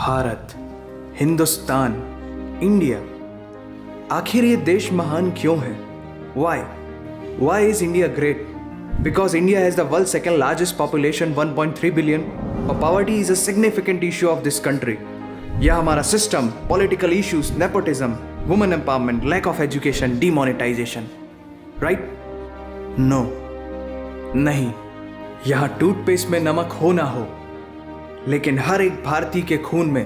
Bharat, Hindustan, India, आखिर ये देश महान क्यों है? Why is India great? Because India has the world's second largest population, 1.3 billion, और poverty is a significant issue of this country. यह हमारा system, political issues, nepotism, women empowerment, lack of education, demonetization, right? No, नहीं। यहाँ toothpaste में नमक हो ना हो, लेकिन हर एक भारतीय के खून में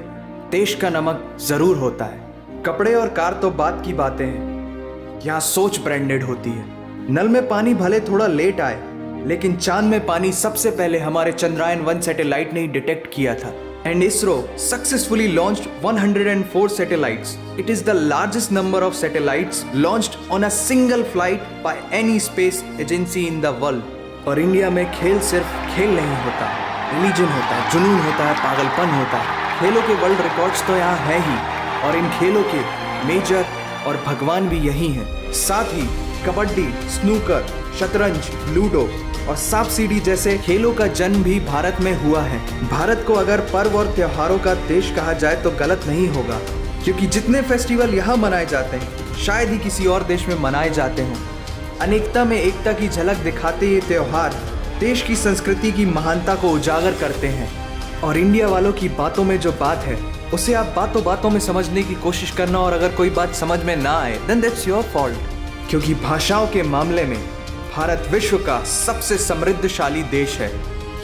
देश का नमक जरूर होता है। कपड़े और कार तो बात की बातें हैं, यहाँ सोच ब्रांडेड होती है। नल में पानी भले थोड़ा लेट आए, लेकिन चांद में पानी सबसे पहले हमारे चंद्रयान 1 सैटेलाइट ने ही डिटेक्ट किया था। And ISRO successfully launched 104 satellites. It is the largest number of satellites launched on a single flight by any space agency in the world. और इंडिया में खेल सिर्फ खेल नहीं होता, रिलीजन होता है, जुनून होता है, पागलपन होता है। खेलों के वर्ल्ड रिकॉर्ड्स तो यहाँ है ही, और इन खेलों के मेजर और भगवान भी यही हैं। साथ ही कबड्डी, स्नूकर, शतरंज, लूडो और सांप सीढ़ी जैसे खेलों का जन्म भी भारत में हुआ है। भारत को अगर पर्व और त्योहारों का देश कहा जाए तो गलत नहीं होगा, क्योंकि जितने फेस्टिवल यहाँ मनाए जाते हैं शायद ही किसी और देश में मनाए जाते हों। अनेकता में एकता की झलक दिखाते ये त्योहार देश की संस्कृति की महानता को उजागर करते हैं। और इंडिया वालों की बातों में जो बात है उसे आप बातों बातों में समझने की कोशिश करना, और अगर कोई बात समझ में ना आए देन दैट्स योर फॉल्ट, क्योंकि भाषाओं के मामले में भारत विश्व का सबसे समृद्धशाली देश है।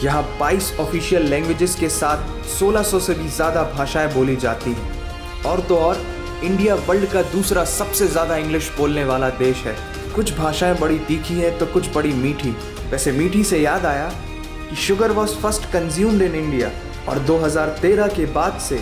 यहाँ 22 ऑफिशियल लैंग्वेजेस के साथ 1600 से भी ज़्यादा भाषाएं बोली जाती हैं। और तो और इंडिया वर्ल्ड का दूसरा सबसे ज़्यादा इंग्लिश बोलने वाला देश है। कुछ भाषाएं बड़ी तीखी हैं तो कुछ बड़ी मीठी। वैसे मीठी से याद आया कि sugar was first consumed in India, और 2013 के बाद से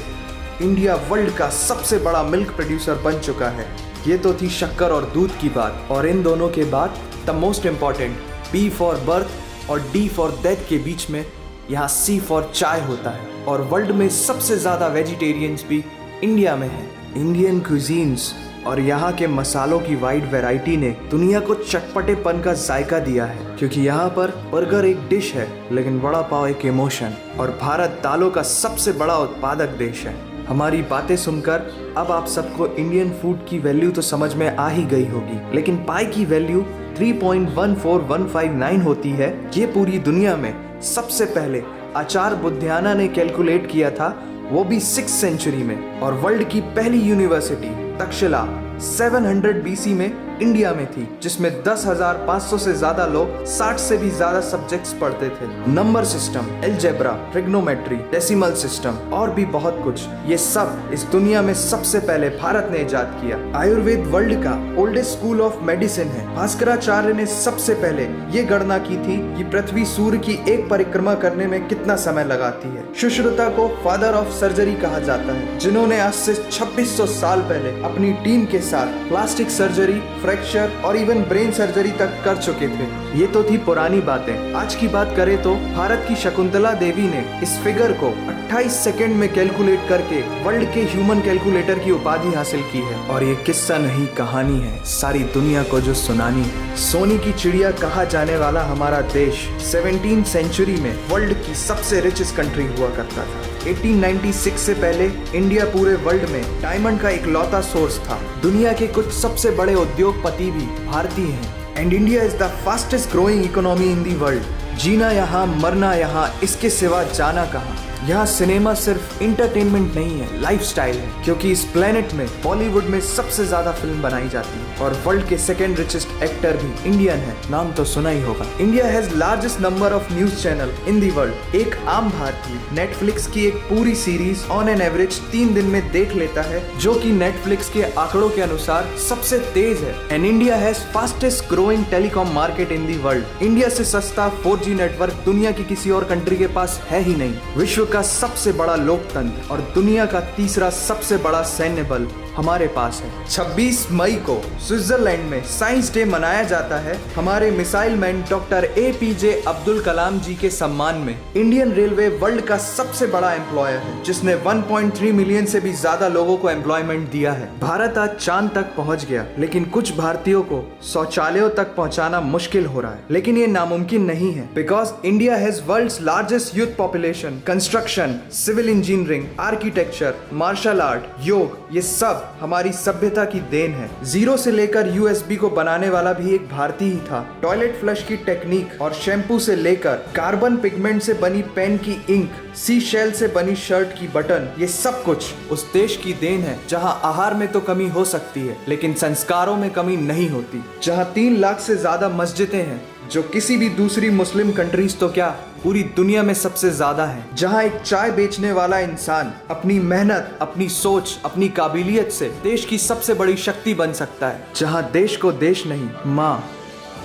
इंडिया वर्ल्ड का सबसे बड़ा मिल्क प्रोड्यूसर बन चुका है। ये तो थी शक्कर और दूध की बात, और इन दोनों के बाद the most important B for birth और D फॉर डेथ के बीच में यहाँ C फॉर चाय होता है। और वर्ल्ड में सबसे ज़्यादा वेजिटेरियंस भी इंडिया में हैं। इंडियन क्यूजीन्स और यहाँ के मसालों की वाइड वैरायटी ने दुनिया को चटपटेपन का जायका दिया है, क्योंकि यहाँ पर बर्गर एक डिश है लेकिन वड़ा पाव एक इमोशन। और भारत दालों का सबसे बड़ा उत्पादक देश है। हमारी बातें सुनकर अब आप सबको इंडियन फूड की वैल्यू तो समझ में आ ही गई होगी, लेकिन पाई की वैल्यू 3.14159 होती है। ये पूरी दुनिया में सबसे पहले आचार्य बुद्धियाना ने कैलकुलेट किया था, वो भी 6th सेंचुरी में। और वर्ल्ड की पहली यूनिवर्सिटी तक्षशिला 700 BC में इंडिया में थी, जिसमें 10,500 से ज्यादा लोग 60 से भी ज्यादा सब्जेक्ट्स पढ़ते थे। Number system, algebra, trigonometry, decimal system और भी बहुत कुछ, ये सब इस दुनिया में सबसे पहले भारत ने इजाद किया। आयुर्वेद वर्ल्ड का ओल्डेस्ट स्कूल ऑफ मेडिसिन है। भास्कराचार्य ने सबसे पहले ये गणना की थी कि पृथ्वी सूर्य की एक परिक्रमा करने में कितना समय लगाती है। सुश्रुता को फादर ऑफ सर्जरी कहा जाता है, जिन्होंने आज से 2600 साल पहले अपनी टीम के साथ प्लास्टिक सर्जरी, फ्रैक्चर और इवन ब्रेन सर्जरी तक कर चुके थे। ये तो थी पुरानी बातें। आज की बात करें तो भारत की शकुंतला देवी ने इस फिगर को 28 सेकंड में कैलकुलेट करके वर्ल्ड के ह्यूमन कैलकुलेटर की उपाधि हासिल की है। और ये किस्सा नहीं कहानी है, सारी दुनिया को जो सुनानी है। सोने की चिड़िया कहा जाने वाला हमारा देश 17th सेंचुरी में वर्ल्ड की सबसे रिचेस्ट कंट्री हुआ करता था। 1896 से पहले इंडिया पूरे वर्ल्ड में डायमंड का इकलौता सोर्स था। दुनिया के कुछ सबसे बड़े उद्योगपति भी भारतीय हैं। And India is the fastest growing economy in the world. जीना यहाँ, मरना यहाँ, इसके सिवा जाना कहाँ। यहाँ सिनेमा सिर्फ इंटरटेनमेंट नहीं है, लाइफस्टाइल है, क्योंकि इस प्लेनेट में बॉलीवुड में सबसे ज्यादा फिल्म बनाई जाती है। और वर्ल्ड के सेकेंड रिचेस्ट एक्टर भी इंडियन है, नाम तो सुना ही होगा। India has largest number of news channel in the world. एक आम भारतीय नेटफ्लिक्स की एक पूरी सीरीज ऑन एन एवरेज 3 दिन में देख लेता है, जो कि नेटफ्लिक्स के आंकड़ों के अनुसार सबसे तेज है। And India has fastest growing telecom market in the world. India से सस्ता 4G नेटवर्क दुनिया की किसी और कंट्री के पास है ही नहीं। विश्व का सबसे बड़ा लोकतंत्र और दुनिया का तीसरा सबसे बड़ा सैन्य बल हमारे पास है। 26 मई को स्विट्जरलैंड में साइंस डे मनाया जाता है हमारे missile man doctor APJ Abdul Kalam ji के सम्मान में। इंडियन रेलवे वर्ल्ड का सबसे बड़ा एम्प्लॉयर है, जिसने 1.3 मिलियन से भी ज्यादा लोगों को एम्प्लॉयमेंट दिया है। भारत आज चांद तक पहुंच गया, लेकिन कुछ भारतीयों को शौचालयों तक पहुंचाना मुश्किल हो रहा है। लेकिन ये नामुमकिन नहीं है, because India has world's largest youth population, construction construction, civil engineering, architecture, martial art, योग, ये सब हमारी सभ्यता की देन है। जीरो से लेकर यूएसबी को बनाने वाला भी एक भारतीय ही था। टॉयलेट फ्लश की टेक्निक और शैम्पू से लेकर कार्बन पिगमेंट से बनी पेन की इंक, सी शेल से बनी शर्ट की बटन, ये सब कुछ उस देश की देन है जहां आहार में तो कमी हो सकती है लेकिन संस्कारों में कमी नहीं होती। जहां 3 लाख से ज्यादा मस्जिदें हैं जो किसी भी दूसरी मुस्लिम कंट्रीज तो क्या पूरी दुनिया में सबसे ज्यादा है। जहां एक चाय बेचने वाला इंसान अपनी मेहनत, अपनी सोच, अपनी काबिलियत से देश की सबसे बड़ी शक्ति बन सकता है। जहां देश को देश नहीं, माँ,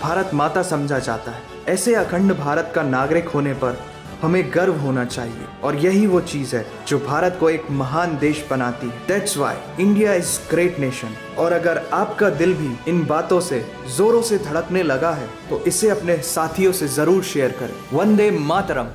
भारत माता समझा जाता है। ऐसे अखंड भारत का नागरिक होने पर हमें गर्व होना चाहिए और यही वो चीज है जो भारत को एक महान देश बनाती है। That's why India is great nation. और अगर आपका दिल भी इन बातों से जोरों से धड़कने लगा है तो इसे अपने साथियों से जरूर शेयर करें। वंदे मातरम।